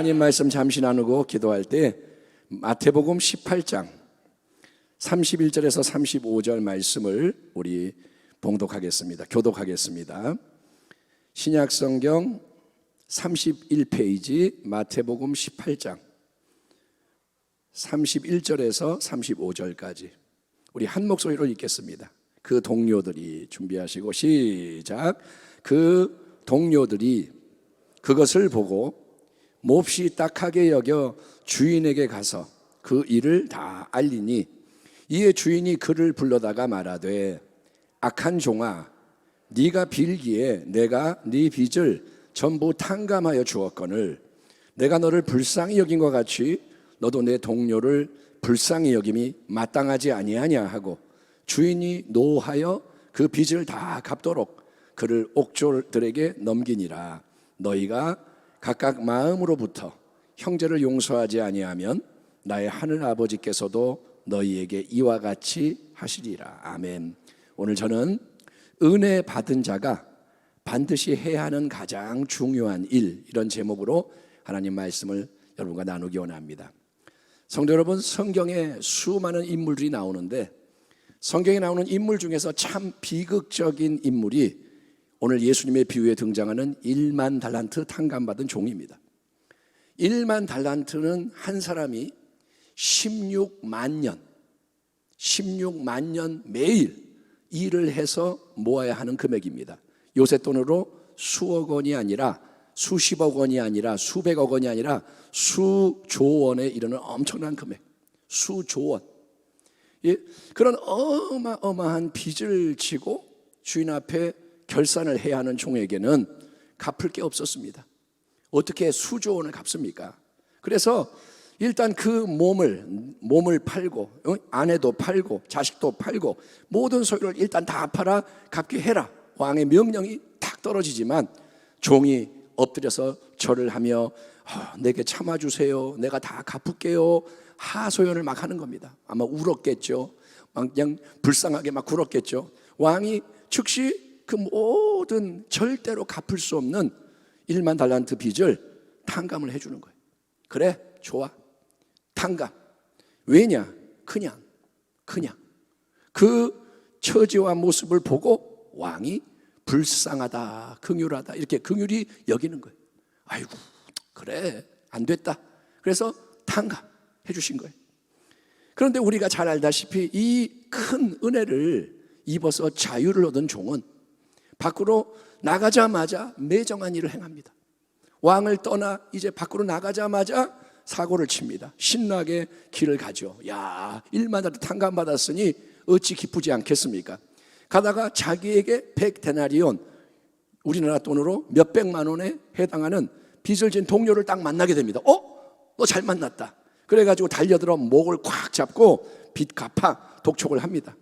하나님 말씀 잠시 나누고 기도할 때 마태복음 18장 31절에서 35절 말씀을 우리 봉독하겠습니다. 교독하겠습니다. 신약성경 31페이지 마태복음 18장 31절에서 35절까지 우리 한 목소리로 읽겠습니다. 그 동료들이 준비하시고 시작. 그 동료들이 그것을 보고 몹시 딱하게 여겨 주인에게 가서 그 일을 다 알리니 이에 주인이 그를 불러다가 말하되 악한 종아, 네가 빌기에 내가 네 빚을 전부 탕감하여 주었거늘 내가 너를 불쌍히 여긴 것 같이 너도 내 동료를 불쌍히 여김이 마땅하지 아니하냐 하고 주인이 노하여 그 빚을 다 갚도록 그를 옥졸들에게 넘기니라. 너희가 각각 마음으로부터 형제를 용서하지 아니하면 나의 하늘 아버지께서도 너희에게 이와 같이 하시리라. 아멘. 오늘 저는 은혜 받은 자가 반드시 해야 하는 가장 중요한 일, 이런 제목으로 하나님 말씀을 여러분과 나누기 원합니다. 성도 여러분, 성경에 수많은 인물들이 나오는데 성경에 나오는 인물 중에서 참 비극적인 인물이 오늘 예수님의 비유에 등장하는 1만 달란트 탕감받은 종입니다. 1만 달란트는 한 사람이 16만 년 매일 일을 해서 모아야 하는 금액입니다. 요새 돈으로 수억 원이 아니라 수십억 원이 아니라 수백억 원이 아니라 수조 원에 이르는 엄청난 금액, 수조 원. 예, 그런 어마어마한 빚을 지고 주인 앞에 결산을 해야 하는 종에게는 갚을 게 없었습니다. 어떻게 수조 원을 갚습니까? 그래서 일단 그 몸을 팔고 아내도 팔고 자식도 팔고 모든 소유를 일단 다 팔아 갚게 해라. 왕의 명령이 탁 떨어지지만 종이 엎드려서 절을 하며 내게 참아주세요. 내가 다 갚을게요. 하소연을 막 하는 겁니다. 아마 울었겠죠. 그냥 불쌍하게 막 굴었겠죠. 왕이 즉시 그 모든 절대로 갚을 수 없는 1만 달란트 빚을 탕감을 해주는 거예요. 그래, 좋아. 탕감. 왜냐? 그냥 그 처지와 모습을 보고 왕이 불쌍하다, 긍휼하다, 이렇게 긍휼히 여기는 거예요. 아이고, 그래, 안 됐다. 그래서 탕감 해주신 거예요. 그런데 우리가 잘 알다시피 이 큰 은혜를 입어서 자유를 얻은 종은 밖으로 나가자마자 매정한 일을 행합니다. 왕을 떠나 이제 밖으로 나가자마자 사고를 칩니다. 신나게 길을 가죠. 야, 1만 달러 탕감 받았으니 어찌 기쁘지 않겠습니까? 가다가 자기에게 100데나리온, 우리나라 돈으로 몇백만 원에 해당하는 빚을 진 동료를 딱 만나게 됩니다. 너 잘 만났다. 그래가지고 달려들어 목을 콱 잡고 빚 갚아 독촉을 합니다.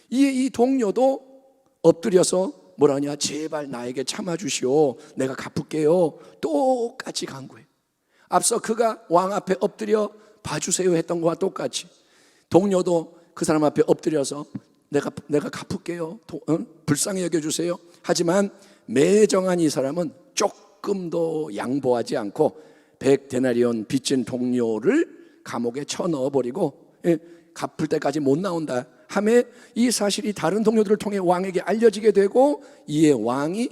이 동료도 엎드려서 뭐라 하냐, 제발 나에게 참아주시오, 내가 갚을게요. 똑같이 간 거예요. 앞서 그가 왕 앞에 엎드려 봐주세요 했던 것과 똑같이 동료도 그 사람 앞에 엎드려서 내가 갚을게요, 불쌍히 여겨주세요. 하지만 매정한 이 사람은 조금도 양보하지 않고 100데나리온 빚진 동료를 감옥에 쳐넣어버리고 갚을 때까지 못 나온다 하며 이 사실이 다른 동료들을 통해 왕에게 알려지게 되고 이에 왕이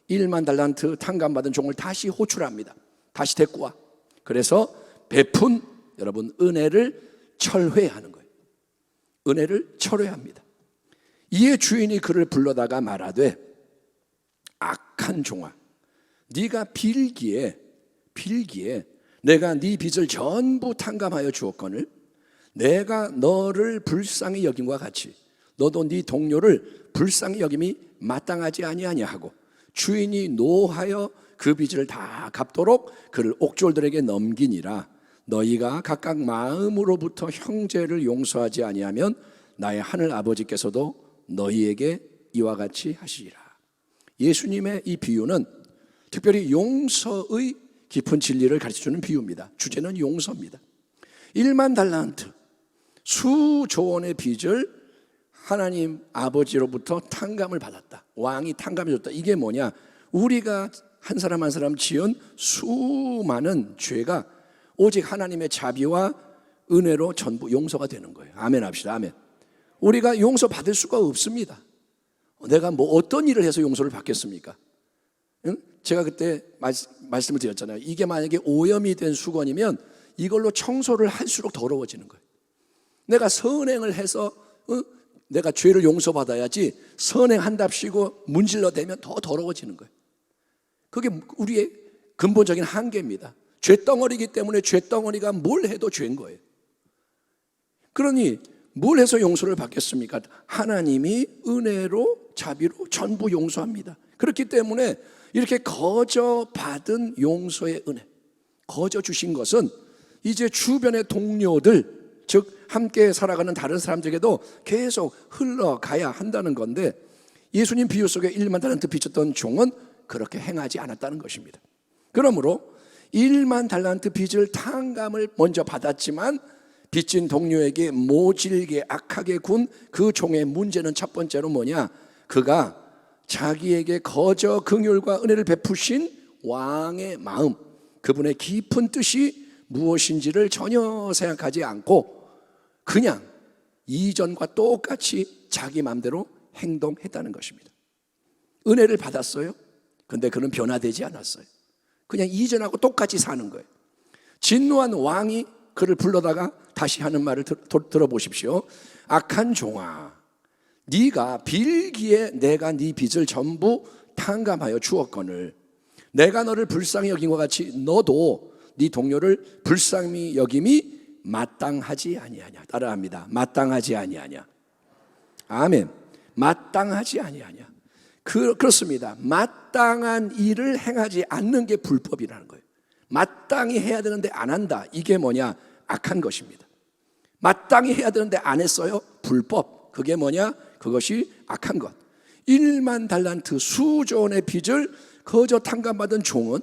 1만 달란트 탕감받은 종을 다시 호출합니다. 다시 데리고 와. 그래서 베푼 여러분 은혜를 철회하는 거예요. 은혜를 철회합니다. 이에 주인이 그를 불러다가 말하되 악한 종아, 네가 빌기에 내가 네 빚을 전부 탕감하여 주었거늘 내가 너를 불쌍히 여김과 같이 너도 네 동료를 불쌍히 여김이 마땅하지 아니하냐 하고 주인이 노하여 그 빚을 다 갚도록 그를 옥졸들에게 넘기니라. 너희가 각각 마음으로부터 형제를 용서하지 아니하면 나의 하늘 아버지께서도 너희에게 이와 같이 하시리라. 예수님의 이 비유는 특별히 용서의 깊은 진리를 가르쳐주는 비유입니다. 주제는 용서입니다. 1만 달란트 수조 원의 빚을 하나님 아버지로부터 탕감을 받았다. 왕이 탕감해 줬다. 이게 뭐냐? 우리가 한 사람 한 사람 지은 수많은 죄가 오직 하나님의 자비와 은혜로 전부 용서가 되는 거예요. 아멘 합시다. 아멘. 우리가 용서받을 수가 없습니다. 내가 뭐 어떤 일을 해서 용서를 받겠습니까? 응? 제가 그때 말씀을 드렸잖아요. 이게 만약에 오염이 된 수건이면 이걸로 청소를 할수록 더러워지는 거예요. 내가 선행을 해서 내가 죄를 용서받아야지 선행한답시고 문질러대면 더 더러워지는 거예요. 그게 우리의 근본적인 한계입니다. 죄덩어리이기 때문에 죄덩어리가 뭘 해도 죄인 거예요. 그러니 뭘 해서 용서를 받겠습니까? 하나님이 은혜로 자비로 전부 용서합니다. 그렇기 때문에 이렇게 거저 받은 용서의 은혜, 거저 주신 것은 이제 주변의 동료들, 즉 함께 살아가는 다른 사람들에게도 계속 흘러가야 한다는 건데, 예수님 비유 속에 1만 달란트 빚졌던 종은 그렇게 행하지 않았다는 것입니다. 그러므로 1만 달란트 빚을 탕감을 먼저 받았지만 빚진 동료에게 모질게 악하게 군 그 종의 문제는 첫 번째로 뭐냐? 그가 자기에게 거저 긍휼과 은혜를 베푸신 왕의 마음, 그분의 깊은 뜻이 무엇인지를 전혀 생각하지 않고 그냥 이전과 똑같이 자기 마음대로 행동했다는 것입니다. 은혜를 받았어요. 근데 그는 변화되지 않았어요. 그냥 이전하고 똑같이 사는 거예요. 진노한 왕이 그를 불러다가 다시 하는 말을 들어보십시오. 악한 종아, 네가 빌기에 내가 네 빚을 전부 탕감하여 주었거늘 내가 너를 불쌍히 여긴 것 같이 너도 네 동료를 불쌍히 여김이 마땅하지 아니하냐. 따라합니다. 마땅하지 아니하냐. 아멘. 마땅하지 아니하냐. 그렇습니다. 마땅한 일을 행하지 않는 게 불법이라는 거예요. 마땅히 해야 되는데 안 한다. 이게 뭐냐? 악한 것입니다. 마땅히 해야 되는데 안 했어요. 불법. 그게 뭐냐? 그것이 악한 것. 1만 달란트 수조원의 빚을 거저 탕감받은 종은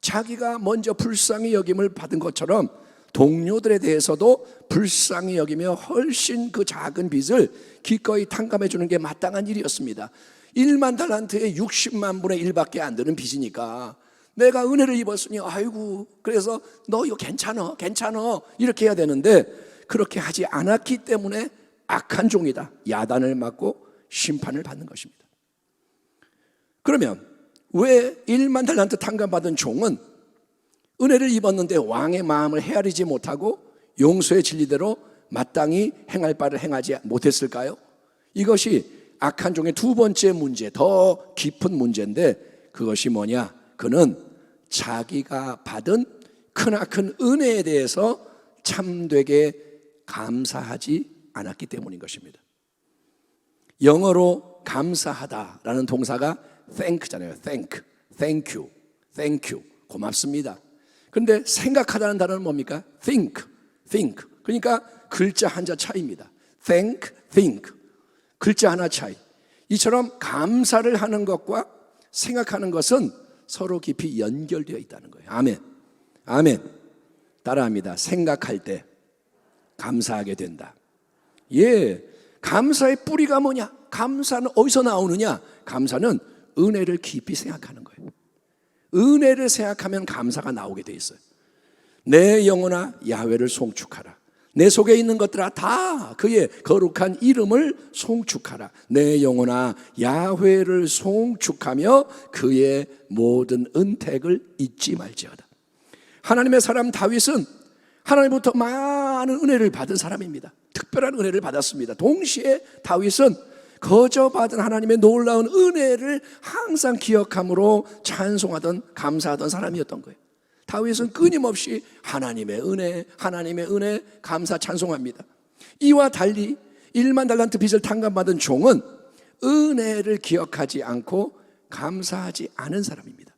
자기가 먼저 불쌍히 여김을 받은 것처럼 동료들에 대해서도 불쌍히 여기며 훨씬 그 작은 빚을 기꺼이 탕감해 주는 게 마땅한 일이었습니다. 1만 달란트에 60만 분의 1밖에 안 되는 빚이니까 내가 은혜를 입었으니 아이고 그래서 너 이거 괜찮아 이렇게 해야 되는데 그렇게 하지 않았기 때문에 악한 종이다. 야단을 맞고 심판을 받는 것입니다. 그러면 왜 1만 달란트 탕감받은 종은 은혜를 입었는데 왕의 마음을 헤아리지 못하고 용서의 진리대로 마땅히 행할 바를 행하지 못했을까요? 이것이 악한 종의 두 번째 문제, 더 깊은 문제인데 그것이 뭐냐? 그는 자기가 받은 크나큰 은혜에 대해서 참되게 감사하지 않았기 때문인 것입니다. 영어로 감사하다라는 동사가 thank잖아요. thank you. 고맙습니다. 그런데 생각하다는 단어는 뭡니까? think. 그러니까 글자 한자 차이입니다. think. 글자 하나 차이. 이처럼 감사를 하는 것과 생각하는 것은 서로 깊이 연결되어 있다는 거예요. 아멘. 따라합니다. 생각할 때 감사하게 된다. 예, 감사의 뿌리가 뭐냐? 감사는 어디서 나오느냐? 감사는 은혜를 깊이 생각하는 거예요. 은혜를 생각하면 감사가 나오게 돼 있어요. 내 영혼아 야훼를 송축하라. 내 속에 있는 것들아 다 그의 거룩한 이름을 송축하라. 내 영혼아 야훼를 송축하며 그의 모든 은택을 잊지 말지어다. 하나님의 사람 다윗은 하나님부터 많은 은혜를 받은 사람입니다. 특별한 은혜를 받았습니다. 동시에 다윗은 거저 받은 하나님의 놀라운 은혜를 항상 기억함으로 찬송하던 감사하던 사람이었던 거예요. 다윗은 끊임없이 하나님의 은혜 감사 찬송합니다. 이와 달리 1만 달란트 빚을 탕감받은 종은 은혜를 기억하지 않고 감사하지 않은 사람입니다.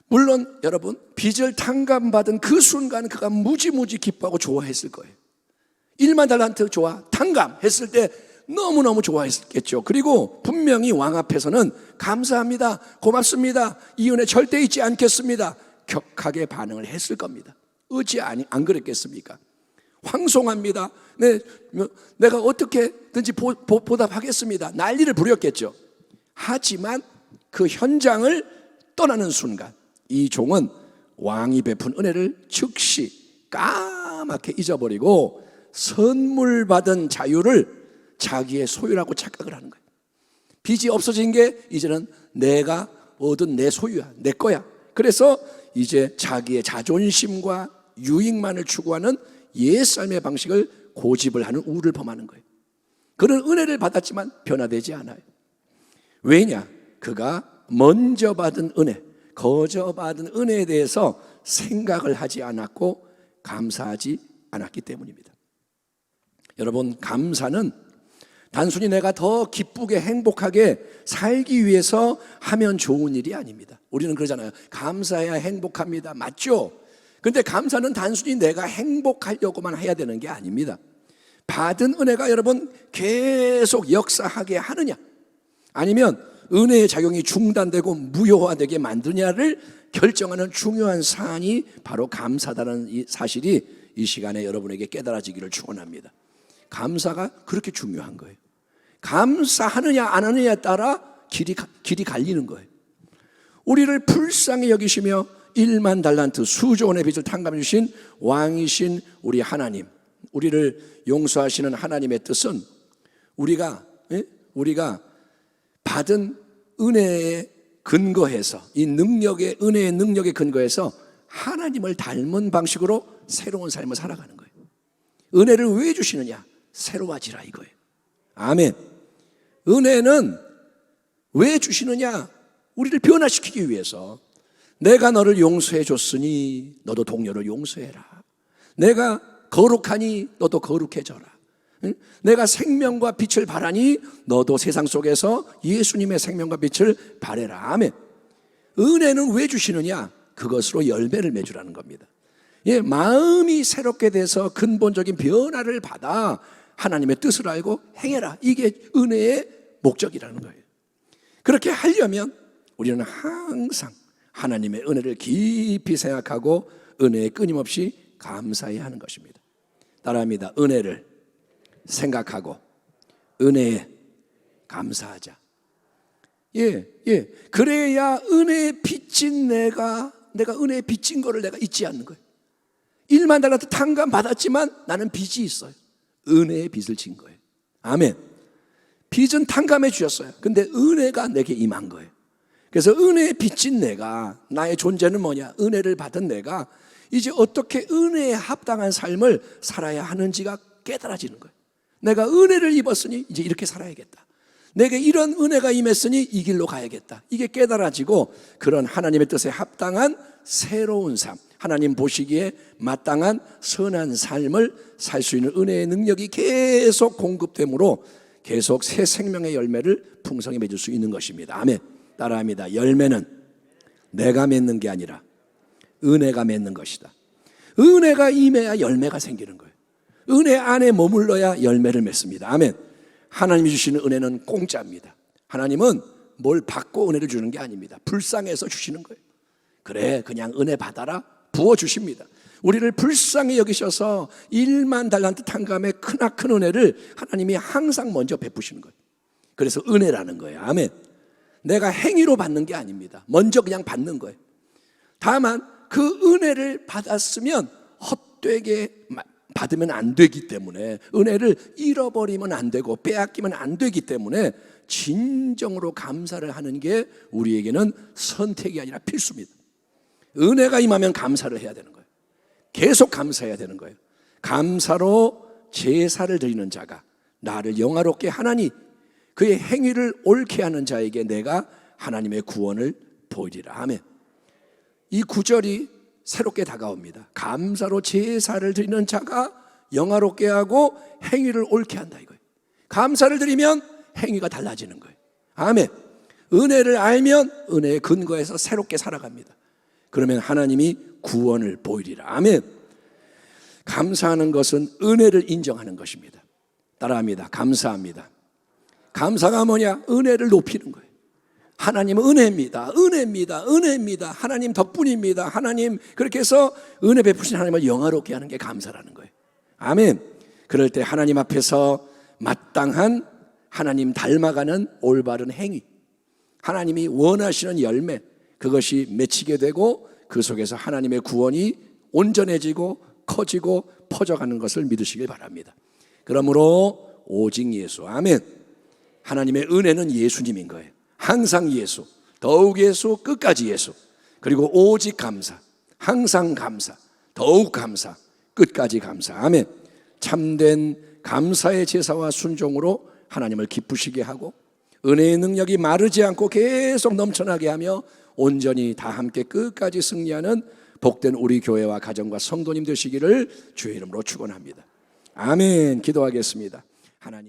물론 여러분 빚을 탕감받은 그 순간 그가 무지무지 기뻐하고 좋아했을 거예요. 1만 달란트 좋아 탕감했을 때 너무너무 좋아했겠죠. 그리고 분명히 왕 앞에서는 감사합니다, 고맙습니다, 이 은혜 절대 잊지 않겠습니다 격하게 반응을 했을 겁니다. 어찌 안 그랬겠습니까? 황송합니다, 내가 어떻게든지 보답하겠습니다 난리를 부렸겠죠. 하지만 그 현장을 떠나는 순간 이 종은 왕이 베푼 은혜를 즉시 까맣게 잊어버리고 선물 받은 자유를 자기의 소유라고 착각을 하는 거예요. 빚이 없어진 게 이제는 내가 얻은 내 소유야, 내 거야. 그래서 이제 자기의 자존심과 유익만을 추구하는 옛삶의 방식을 고집을 하는 우를 범하는 거예요. 그는 은혜를 받았지만 변화되지 않아요. 왜냐? 그가 먼저 받은 은혜, 거저 받은 은혜에 대해서 생각을 하지 않았고 감사하지 않았기 때문입니다. 여러분, 감사는 단순히 내가 더 기쁘게 행복하게 살기 위해서 하면 좋은 일이 아닙니다. 우리는 그러잖아요. 감사해야 행복합니다. 맞죠? 근데 감사는 단순히 내가 행복하려고만 해야 되는 게 아닙니다. 받은 은혜가 여러분 계속 역사하게 하느냐, 아니면 은혜의 작용이 중단되고 무효화되게 만드냐를 결정하는 중요한 사안이 바로 감사다라는 이 사실이 이 시간에 여러분에게 깨달아지기를 축원합니다. 감사가 그렇게 중요한 거예요. 감사하느냐 안 하느냐에 따라 길이 갈리는 거예요. 우리를 불쌍히 여기시며 1만 달란트 수조 원의 빚을 탕감해 주신 왕이신 우리 하나님, 우리를 용서하시는 하나님의 뜻은 우리가 받은 은혜에 근거해서, 이 능력의, 은혜의 능력에 근거해서 하나님을 닮은 방식으로 새로운 삶을 살아가는 거예요. 은혜를 왜 주시느냐? 새로워지라 이거예요. 아멘. 은혜는 왜 주시느냐? 우리를 변화시키기 위해서. 내가 너를 용서해 줬으니 너도 동료를 용서해라. 내가 거룩하니 너도 거룩해져라. 내가 생명과 빛을 바라니 너도 세상 속에서 예수님의 생명과 빛을 바래라. 아멘. 은혜는 왜 주시느냐? 그것으로 열매를 맺으라는 겁니다. 예, 마음이 새롭게 돼서 근본적인 변화를 받아 하나님의 뜻을 알고 행해라. 이게 은혜의 목적이라는 거예요. 그렇게 하려면 우리는 항상 하나님의 은혜를 깊이 생각하고 은혜에 끊임없이 감사해야 하는 것입니다. 따라합니다. 은혜를 생각하고 은혜에 감사하자. 그래야 은혜에 빚진 내가 은혜에 빚진 거를 내가 잊지 않는 거예요. 1만 달란트 탕감 받았지만 나는 빚이 있어요. 은혜의 빚을 진 거예요. 아멘. 빚은 탕감해 주셨어요. 근데 은혜가 내게 임한 거예요. 그래서 은혜에 빚진 내가, 나의 존재는 뭐냐? 은혜를 받은 내가 이제 어떻게 은혜에 합당한 삶을 살아야 하는지가 깨달아지는 거예요. 내가 은혜를 입었으니 이제 이렇게 살아야겠다. 내게 이런 은혜가 임했으니 이 길로 가야겠다. 이게 깨달아지고 그런 하나님의 뜻에 합당한 새로운 삶, 하나님 보시기에 마땅한 선한 삶을 살 수 있는 은혜의 능력이 계속 공급되므로 계속 새 생명의 열매를 풍성히 맺을 수 있는 것입니다. 아멘. 따라합니다. 열매는 내가 맺는 게 아니라 은혜가 맺는 것이다. 은혜가 임해야 열매가 생기는 거예요. 은혜 안에 머물러야 열매를 맺습니다. 아멘. 하나님이 주시는 은혜는 공짜입니다. 하나님은 뭘 받고 은혜를 주는 게 아닙니다. 불쌍해서 주시는 거예요. 그래, 그냥 은혜 받아라 부어주십니다. 우리를 불쌍히 여기셔서 1만 달란트 탕감의 크나큰 은혜를 하나님이 항상 먼저 베푸시는 거예요. 그래서 은혜라는 거예요. 아멘. 내가 행위로 받는 게 아닙니다. 먼저 그냥 받는 거예요. 다만 그 은혜를 받았으면 헛되게 받으면 안 되기 때문에, 은혜를 잃어버리면 안 되고 빼앗기면 안 되기 때문에 진정으로 감사를 하는 게 우리에게는 선택이 아니라 필수입니다. 은혜가 임하면 감사를 해야 되는 거예요. 계속 감사해야 되는 거예요. 감사로 제사를 드리는 자가 나를 영화롭게 하나니 그의 행위를 옳게 하는 자에게 내가 하나님의 구원을 보이리라. 아멘. 이 구절이 새롭게 다가옵니다. 감사로 제사를 드리는 자가 영화롭게 하고 행위를 옳게 한다 이거예요. 감사를 드리면 행위가 달라지는 거예요. 아멘. 은혜를 알면 은혜의 근거에서 새롭게 살아갑니다. 그러면 하나님이 구원을 보이리라. 아멘. 감사하는 것은 은혜를 인정하는 것입니다. 따라합니다. 감사합니다. 감사가 뭐냐? 은혜를 높이는 거예요. 하나님은 은혜입니다. 은혜입니다. 은혜입니다. 하나님 덕분입니다. 하나님, 그렇게 해서 은혜 베푸신 하나님을 영화롭게 하는 게 감사라는 거예요. 아멘. 그럴 때 하나님 앞에서 마땅한 하나님 닮아가는 올바른 행위, 하나님이 원하시는 열매, 그것이 맺히게 되고 그 속에서 하나님의 구원이 온전해지고 커지고 퍼져가는 것을 믿으시길 바랍니다. 그러므로 오직 예수, 아멘. 하나님의 은혜는 예수님인 거예요. 항상 예수, 더욱 예수, 끝까지 예수. 그리고 오직 감사, 항상 감사, 더욱 감사, 끝까지 감사, 아멘. 참된 감사의 제사와 순종으로 하나님을 기쁘시게 하고 은혜의 능력이 마르지 않고 계속 넘쳐나게 하며 온전히 다 함께 끝까지 승리하는 복된 우리 교회와 가정과 성도님 되시기를 주의 이름으로 축원합니다. 아멘. 기도하겠습니다. 하나님.